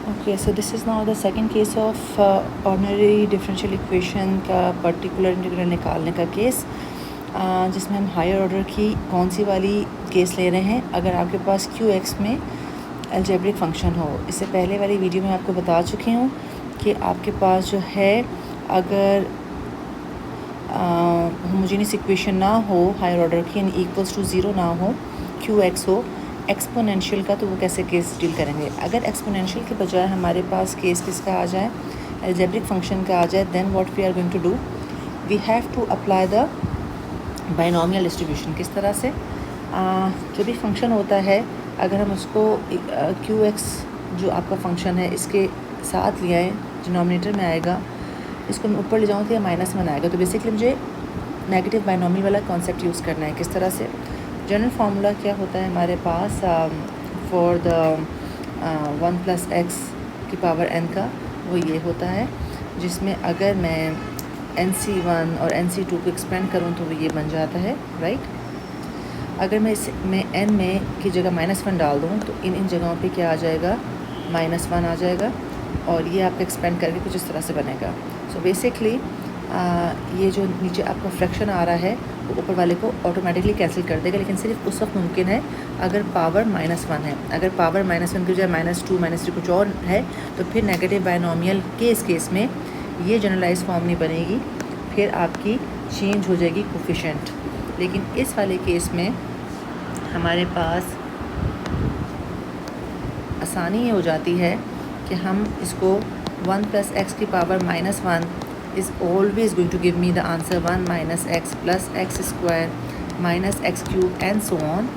Okay, so this is now the second case of ordinary differential equation का particular integral निकालने का case, जिसमें हम हायर ऑर्डर की कौन सी वाली केस ले रहे हैं अगर आपके पास QX में अलजेब्रिक फंक्शन हो। इससे पहले वाली वीडियो में आपको बता चुकी हूँ कि आपके पास जो है अगर होमोजेनियस इक्वेशन ना हो हायर ऑर्डर की, यानी इक्वल्स टू ज़ीरो ना हो, QX हो एक्सपोनेंशियल का, तो वो कैसे केस डील करेंगे। अगर एक्सपोनेंशियल के बजाय हमारे पास केस किसका आ जाए, अलजेब्रिक फंक्शन का आ जाए, then what we are going to do, we have to apply the binomial distribution. किस तरह से, जो भी फंक्शन होता है अगर हम उसको QX जो आपका फंक्शन है इसके साथ ले आए, डिनोमिनेटर में आएगा, इसको मैं ऊपर ले जाऊँ तो यह -1 आएगा। तो बेसिकली मुझे नेगेटिव बाइनोमियल वाला कॉन्सेप्ट यूज़ करना है। किस तरह से, जनरल फार्मूला क्या होता है हमारे पास फॉर द 1 + x की पावर n का, वो ये होता है जिसमें अगर मैं NC1 और NC2 को एक्सपेंड करूँ तो वो ये बन जाता है, राइट। अगर मैं n में की जगह -1 डाल दूँ तो इन जगहों पे क्या आ जाएगा, -1 आ जाएगा, और ये आपका एक्सपेंड करके कुछ इस तरह से बनेगा। सो बेसिकली ये जो नीचे आपका फ्रैक्शन आ रहा है वो ऊपर वाले को ऑटोमेटिकली कैंसिल कर देगा, लेकिन सिर्फ उस वक्त मुमकिन है अगर पावर -1 है। अगर पावर -1 की बजाय -2 -3 कुछ और है तो फिर नेगेटिव बाइनोमियल के इस केस में ये जनरलाइज फॉर्म नहीं बनेगी, फिर आपकी चेंज हो जाएगी कोफिशिएंट। लेकिन इस वाले केस में हमारे पास आसानी ये हो जाती है कि हम इसको 1 + x की power -1 is always going to give me the answer 1 - x + x² - x³ and so on।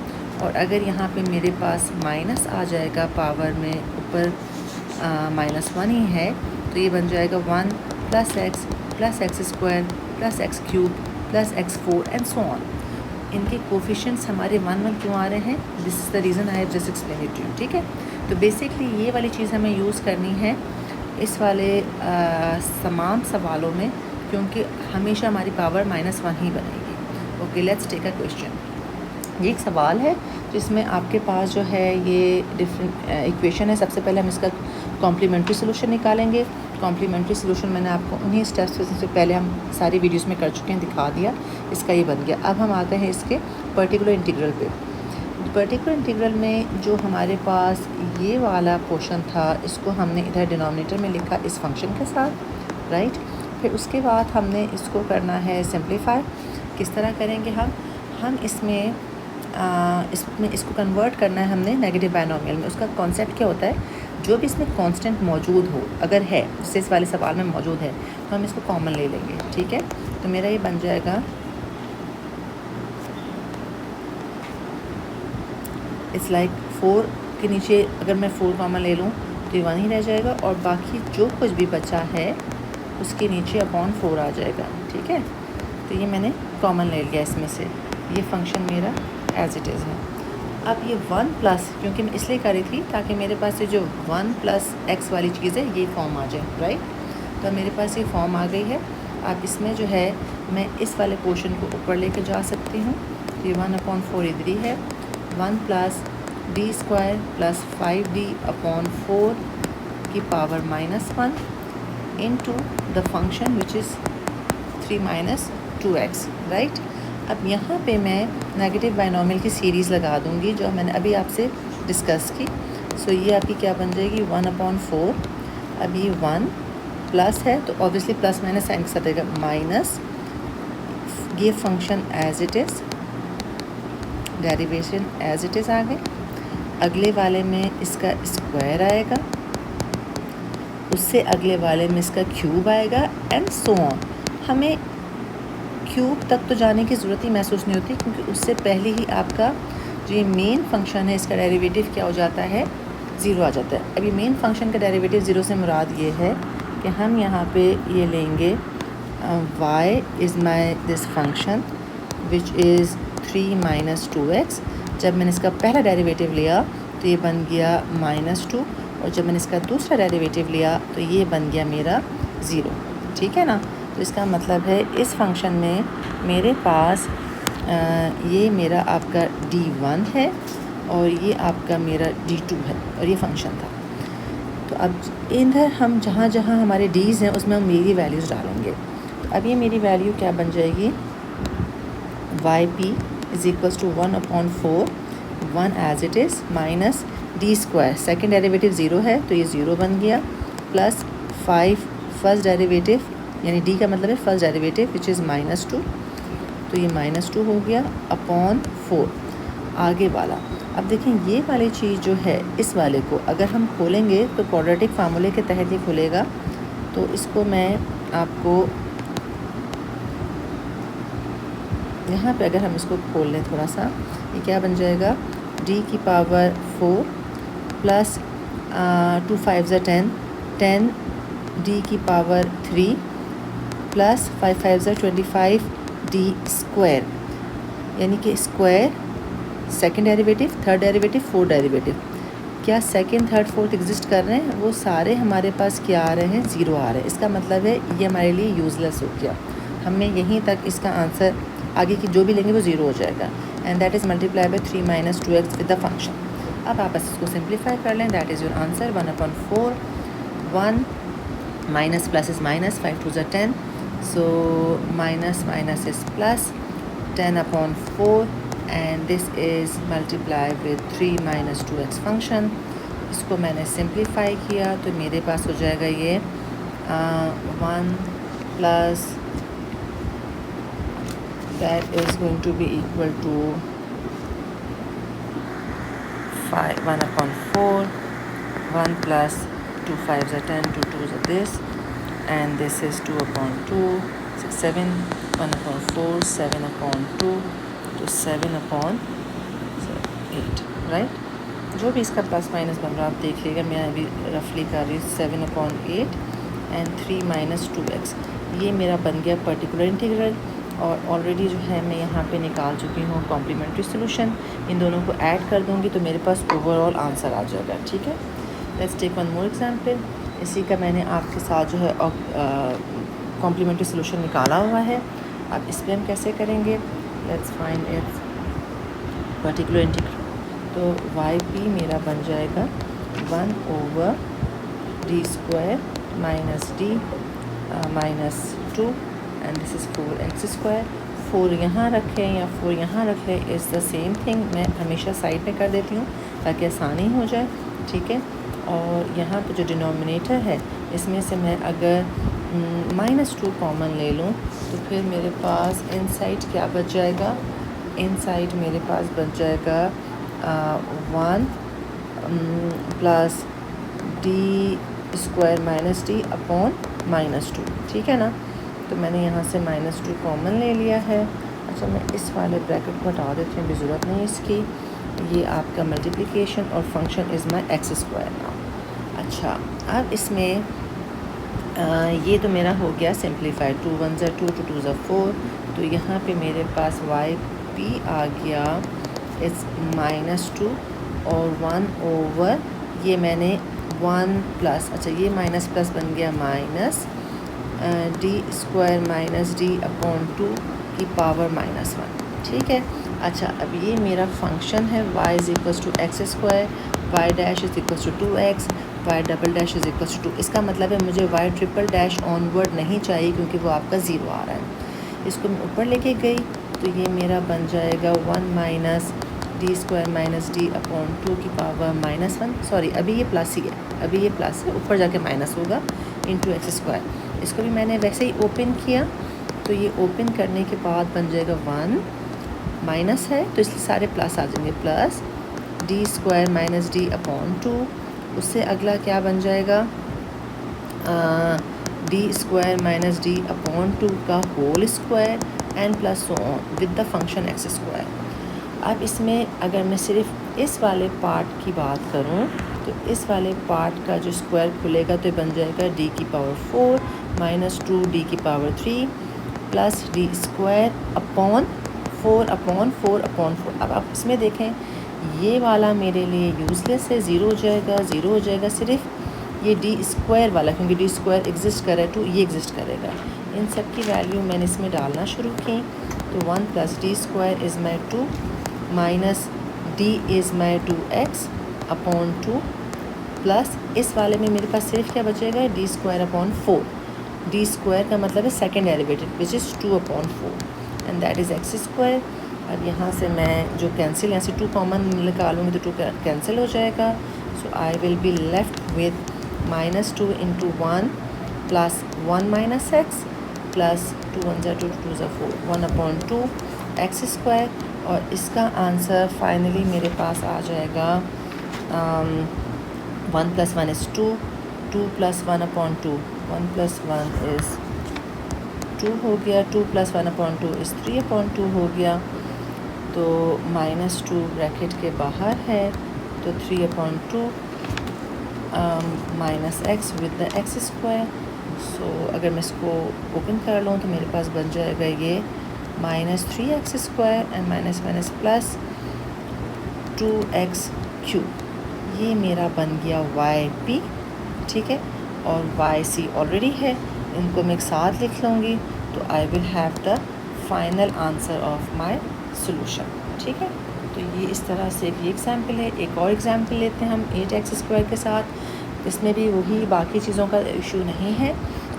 और अगर यहाँ पे मेरे पास माइनस आ जाएगा पावर में ऊपर -1 ही है तो ये बन जाएगा 1 + x + x² + x³ + x4 and so on। इनके कोफिशिएंट्स हमारे 1 1 क्यों आ रहे हैं, this is the reason I have just explain it to you, ठीक है। तो बेसिकली ये वाली चीज़ हमें यूज़ करनी है इस वाले समान सवालों में, क्योंकि हमेशा हमारी पावर -1 ही बनेगी। Okay, let's take a question. ये एक सवाल है जिसमें आपके पास जो है ये डिफरेंट इक्वेशन है। सबसे पहले हम इसका कॉम्प्लीमेंट्री सोल्यूशन निकालेंगे। कॉम्प्लीमेंट्री सोल्यूशन मैंने आपको उन्हीं स्टेप्स से पहले हम सारी वीडियोस में कर चुके हैं, दिखा दिया। इसका ये बन गया। अब हम आते हैं इसके पर्टिकुलर इंटीग्रल पे। पर्टिकुलर इंटीग्रल में जो हमारे पास ये वाला पोर्शन था, इसको हमने इधर डिनोमिनेटर में लिखा इस फंक्शन के साथ, राइट। फिर उसके बाद हमने इसको करना है सिंप्लीफाई। किस तरह करेंगे हम इसमें इसको कन्वर्ट करना है हमने नेगेटिव बाइनोमियल में। उसका कॉन्सेप्ट क्या होता है, जो भी इसमें कांस्टेंट मौजूद हो, अगर है जैसे इस वाले सवाल में मौजूद है तो हम इसको कॉमन ले लेंगे, ठीक है। तो मेरा ये बन जाएगा, इट्स लाइक 4 के नीचे अगर मैं 4 कॉमन ले लूँ तो ये 1 ही रह जाएगा, और बाकी जो कुछ भी बचा है उसके नीचे /4 आ जाएगा, ठीक है। तो ये मैंने कॉमन ले लिया इसमें से। ये फंक्शन मेरा एज इट इज़ है। अब ये 1 प्लस, क्योंकि मैं इसलिए कर रही थी ताकि मेरे पास ये जो 1 + x वाली चीज़ है ये फॉर्म आ जाए, राइट। तो मेरे पास ये फॉर्म आ गई है। अब इसमें जो है मैं इस वाले पोर्शन को ऊपर लेके जा सकती हूँ। तो ये 1/4 इधर ही है। 1 + d² + 5d/4 की power -1 into the function which is 3 - 2x, right. अब यहाँ पे मैं नेगेटिव बाइनोमियल की सीरीज़ लगा दूँगी जो मैंने अभी आपसे डिस्कस की। सो ये आपकी क्या बन जाएगी, 1/4। अब ये 1 प्लस है तो ऑब्वियसली प्लस माइनस साइन के साथ रहेगा, माइनस ये function as it is, derivation as it is आ गई। अगले वाले में इसका स्क्वायर आएगा, उससे अगले वाले में इसका क्यूब आएगा, एंड सो ऑन। हमें क्यूब तक तो जाने की ज़रूरत ही महसूस नहीं होती, क्योंकि उससे पहले ही आपका जो ये मेन फंक्शन है इसका डेरिवेटिव क्या हो जाता है, 0 आ जाता है। अभी मेन फंक्शन का डेरिवेटिव 0 से मुराद ये है कि हम यहाँ पे ये लेंगे y is my this function which is 3 - 2x। जब मैंने इसका पहला डेरिवेटिव लिया तो ये बन गया -2, और जब मैंने इसका दूसरा डेरिवेटिव लिया तो ये बन गया मेरा 0, ठीक है ना। तो इसका मतलब है इस फंक्शन में मेरे पास ये मेरा आपका d1 है और ये आपका मेरा d2 है, और ये फंक्शन था। तो अब इधर हम जहाँ जहाँ हमारे डीज़ हैं उसमें हम मेरी वैल्यूज़ डालेंगे। तो अब ये मेरी वैल्यू क्या बन जाएगी, y p is equals to 1/4 1 as it is minus D square, second derivative zero है तो ये ज़ीरो बन गया, प्लस 5 फर्स्ट डेरिवेटिव यानी डी का मतलब है फर्स्ट डेरिवेटिव विच इज़ -2, तो ये -2 हो गया अपॉन 4 आगे वाला। अब देखें ये वाली चीज़ जो है इस वाले को अगर हम खोलेंगे तो क्वाड्रेटिक फार्मूले के तहत ये खुलेगा। तो इसको मैं आपको यहाँ पे अगर हम इसको खोल लें थोड़ा सा, ये क्या बन जाएगा, d की पावर 4 प्लस 2 5 10 10 d की पावर 3 प्लस 5 5 25 d स्क्वायर, यानी कि square second derivative, third derivative, fourth derivative. क्या सेकेंड थर्ड फोर्थ एग्जिस्ट कर रहे हैं, वो सारे हमारे पास क्या आ रहे हैं, ज़ीरो आ रहे हैं। इसका मतलब है ये हमारे लिए यूज़लेस हो गया, हमें यहीं तक इसका आंसर आगे की जो भी लेंगे वो ज़ीरो हो जाएगा। And that is multiply by 3 - 2x with the function. अब आप इसको सिंप्लीफाई कर लें, that is your answer 1/4 1 minus plus is minus, 5 2 = 10, so minus minus is plus, 10/4 and this is multiply with 3 - 2x function. इसको मैंने simplify किया तो मेरे पास हो जाएगा ये 1 plus that is going to be equal to 1/4 1 plus 2 5 = 10 2 2 = this, and this is 2/2 6 7 1/4 7/2 तो 7/8, right. जो भी इसका प्लस माइनस बन रहा है आप देख लीजिएगा, मैं अभी रफली कर रही हूँ 7/8 एंड 3 - 2x। ये मेरा बन गया पर्टिकुलर इंटीग्रल, और ऑलरेडी जो है मैं यहाँ पे निकाल चुकी हूँ कॉम्प्लीमेंट्री सोल्यूशन। इन दोनों को ऐड कर दूँगी तो मेरे पास ओवरऑल आंसर आ जाएगा, ठीक है। Let's take one more example. इसी का मैंने आपके साथ जो है कॉम्प्लीमेंट्री सोल्यूशन निकाला हुआ है। अब इस पर हम कैसे करेंगे, let's find its particular integral. तो वाई पी मेरा बन जाएगा 1/d² minus d -2 and this is 4x²। 4 यहाँ रखें या 4 यहाँ रख लें, इज़ द सेम थिंग। मैं हमेशा साइड में कर देती हूँ ताकि आसानी हो जाए, ठीक है। और यहाँ पे जो डिनोमिनेटर है इसमें से मैं अगर -2 कॉमन ले लूँ तो फिर मेरे पास इनसाइड क्या बच जाएगा, इनसाइड मेरे पास बच जाएगा 1 plus d² minus d upon -2, ठीक है ना। तो मैंने यहाँ से -2 कॉमन ले लिया है। अच्छा, मैं इस वाले ब्रैकेट को हटा देती हूँ, अभी ज़रूरत नहीं इसकी। ये आपका मल्टीप्लिकेशन और function is my x² now. अच्छा, अब इसमें ये तो मेरा हो गया सिंप्लीफाइड, 2 1 = 2 2 2 = 4। तो यहाँ पे मेरे पास वाई पी आ गया इस -2 और 1/, ये मैंने 1 प्लस, अच्छा ये माइनस प्लस बन गया minus d² minus d upon 2 की पावर -1, ठीक है। अच्छा, अब ये मेरा फंक्शन है y is equals to x², y dash is equals to 2x, y double dash is equals to 2। इसका मतलब है मुझे y ट्रिपल डैश ऑनवर्ड नहीं चाहिए क्योंकि वो आपका ज़ीरो आ रहा है। इसको मैं ऊपर लेके गई तो ये मेरा बन जाएगा 1 minus d² minus d upon 2 की पावर -1। सॉरी, अभी ये प्लस ही है, अभी ये प्लस है, ऊपर जाके माइनस होगा इंटू x²। इसको भी मैंने वैसे ही ओपन किया तो ये ओपन करने के बाद बन जाएगा 1 माइनस है तो इसलिए सारे प्लस आ जाएंगे, plus d² minus d upon 2। उससे अगला क्या बन जाएगा, d² माइनस d अपॉन 2 का whole square and plus so on with the function x²। अब इसमें अगर मैं सिर्फ इस वाले पार्ट की बात करूं तो इस वाले पार्ट का जो स्क्वायर खुलेगा तो बन जाएगा d की पावर 4 माइनस 2 d की पावर 3 प्लस d² अपॉन 4/4/4। अब आप इसमें देखें ये वाला मेरे लिए यूज़लेस है, ज़ीरो हो जाएगा, सिर्फ ये d² वाला, क्योंकि d² एग्जिस्ट कर रहा है, 2 ये एग्जिस्ट करेगा। इन सब की वैल्यू मैंने इसमें डालना शुरू की तो 1 plus d² is my 2 minus d is my 2x upon 2 plus इस वाले में मेरे पास सिर्फ क्या बचेगा, D square upon 4। D square का मतलब है second derivative which is 2/4 and that is x square. अब यहाँ से मैं जो कैंसिल, यहाँ से 2 कॉमन निकालूँगी तो 2 कैंसिल हो जाएगा। So I will be left with -2 × 1 plus 1 minus x plus 2 1 ज़ा 2 2 ज़ा 4 1/2 एक्स स्क्वायर। और इसका आंसर फाइनली मेरे पास आ जाएगा 1 + 1 is 2, 2 + 1/2, 1 + 1 is 2 हो गया, 2 + 1/2 is 3/2 हो गया। तो -2 ब्रैकेट के बाहर है तो 3/2 minus x with the x square. So अगर मैं इसको ओपन कर लूँ तो मेरे पास बन जाएगा ये -3x² and minus plus 2x³। ये मेरा बन गया YP, ठीक है, और YC ऑलरेडी है, इनको मैं एक साथ लिख लूँगी तो I will have the final answer of my solution, ठीक है। तो ये इस तरह से एक एग्जाम्पल है। एक और एग्जाम्पल लेते हैं हम 8x² के साथ। इसमें भी वही बाकी चीज़ों का इशू नहीं है।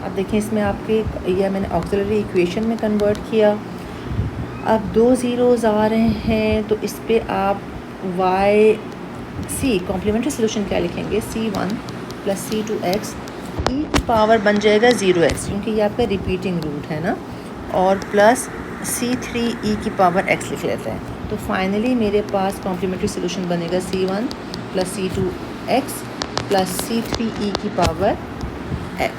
अब देखिए इसमें आपके यह मैंने ऑक्सिलरी इक्वेशन में कन्वर्ट किया। अब 2 ज़ीरोज़ आ रहे हैं तो इस पर आप YC कॉम्प्लीमेंट्री सोल्यूशन क्या लिखेंगे, C1 + C2x e की पावर बन जाएगा 0x, क्योंकि ये आपका रिपीटिंग रूट है ना, और प्लस C3 e की पावर x लिख लेते हैं। तो फाइनली मेरे पास कॉम्प्लीमेंट्री सोल्यूशन बनेगा C1 + C2x + C3 e की पावर x।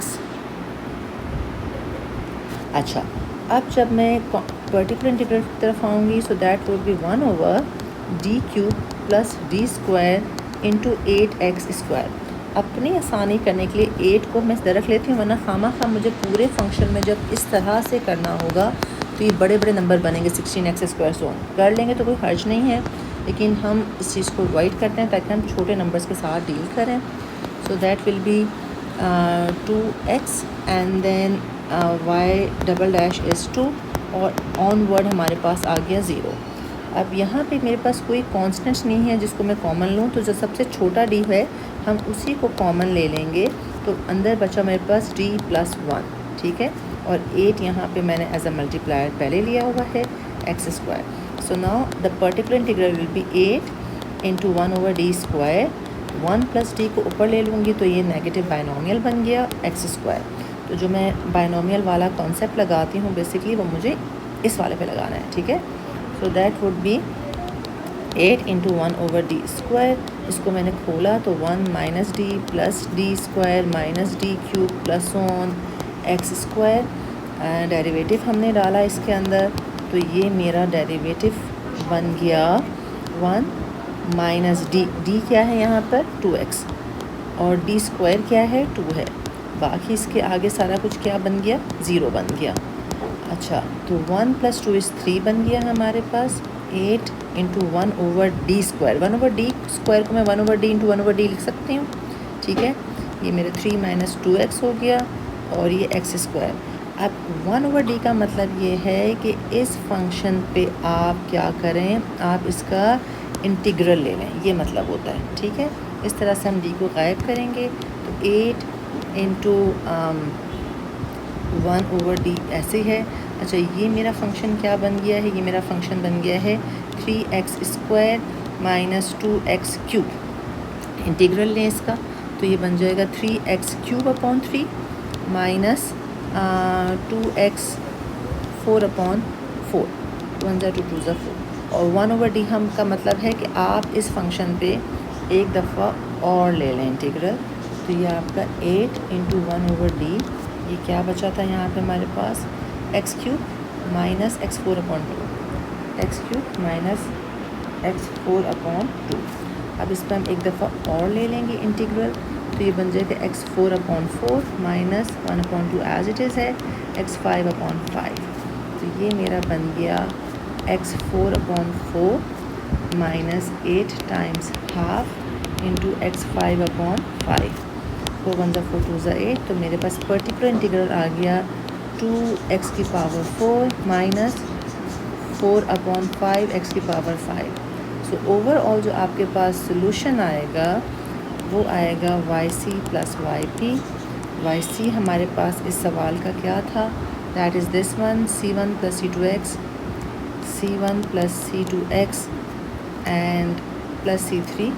अच्छा, अब जब मैं पर्टिकुलर इंटीग्रल की तरफ आऊँगी so that would be 1/d³ + d² × 8x²। अपनी आसानी करने के लिए 8 को मैं रख लेती हूँ, वरना खामा मुझे पूरे फंक्शन में जब इस तरह से करना होगा तो ये बड़े बड़े नंबर बनेंगे, 16x² सो कर लेंगे तो कोई हर्ज नहीं है, लेकिन हम इस चीज़ को अवॉइड करते हैं ताकि हम छोटे नंबर्स के साथ डील करें। So that will be 2x and then y" is 2 और ऑनवर्ड हमारे पास आ गया 0। अब यहाँ पे मेरे पास कोई कांस्टेंट्स नहीं है जिसको मैं कॉमन लूँ, तो जो सबसे छोटा d है हम उसी को कॉमन ले लेंगे। तो अंदर बचा मेरे पास d + 1, ठीक है, और 8 यहाँ पे मैंने एज अ मल्टीप्लायर पहले लिया हुआ है x²। So now the particular integral will be 8 × 1/d²। 1 + d को ऊपर ले लूँगी तो ये नेगेटिव बाइनोमियल बन गया x²। तो जो मैं बाइनोमियल वाला कॉन्सेप्ट लगाती हूँ बेसिकली वो मुझे इस वाले पे लगाना है, ठीक है। So that would be 8 × 1/d²। इसको मैंने खोला तो 1 - d + d² - d³ + x²। Derivative हमने डाला इसके अंदर तो ये मेरा डेरिवेटिव बन गया 1 - d क्या है यहाँ पर 2x और d² क्या है 2 है, बाकी इसके आगे सारा कुछ क्या बन गया 0 बन गया। अच्छा, तो 1 + 2 is 3 बन गया हमारे पास। 8 × 1/d²। 1/d² को मैं 1/d × 1/d लिख सकती हूँ, ठीक है। ये मेरे 3 - 2x हो गया और ये x²। अब 1/d का मतलब ये है कि इस फंक्शन पे आप क्या करें, आप इसका इंटीग्रल ले लें, ये मतलब होता है, ठीक है। इस तरह से हम d को गायब करेंगे तो 8 × 1/d ऐसे है। अच्छा, ये मेरा फंक्शन क्या बन गया है, ये मेरा फंक्शन बन गया है 3x² - 2x³। इंटीग्रल लें इसका तो ये बन जाएगा 3x³ - 2x4/4, 1 ज़ा 2 2 ज़ा 4। और 1/d हम का मतलब है कि आप इस फंक्शन पे एक दफ़ा और ले लें इंटीग्रल। तो ये आपका 8 × 1/d, ये क्या बचा था यहाँ पे हमारे पास x³ - x4/2, x³ - x4/2। अब इस पर हम एक दफ़ा और ले लेंगे इंटीग्रल तो ये बन जाएगा x4/4 - 1/2 एज इट इज़ है x5/5। तो ये मेरा बन गया x4/4 - 8 × ½ × x5/5। 4 1 ज़ा 4 2 ज़ा 8। तो मेरे पास पर्टिकुलर इंटीग्रल आ गया 2x⁴ - 4/5 x⁵। सो ओवरऑल जो आपके पास सोल्यूशन आएगा वो आएगा y c plus y p. Y c हमारे पास इस सवाल का क्या था, that is this one, C1 plus C2x, C1 plus C2x and plus C3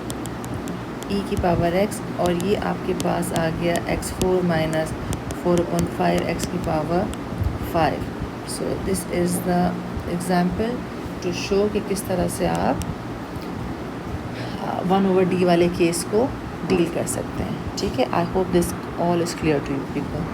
e की पावर x, और ये आपके पास आ गया x4 माइनस 4/5 x की power 5। So this is the example to show कि किस तरह से आप 1/d वाले केस को डील कर सकते हैं। ठीक है, I hope this all is clear to you people.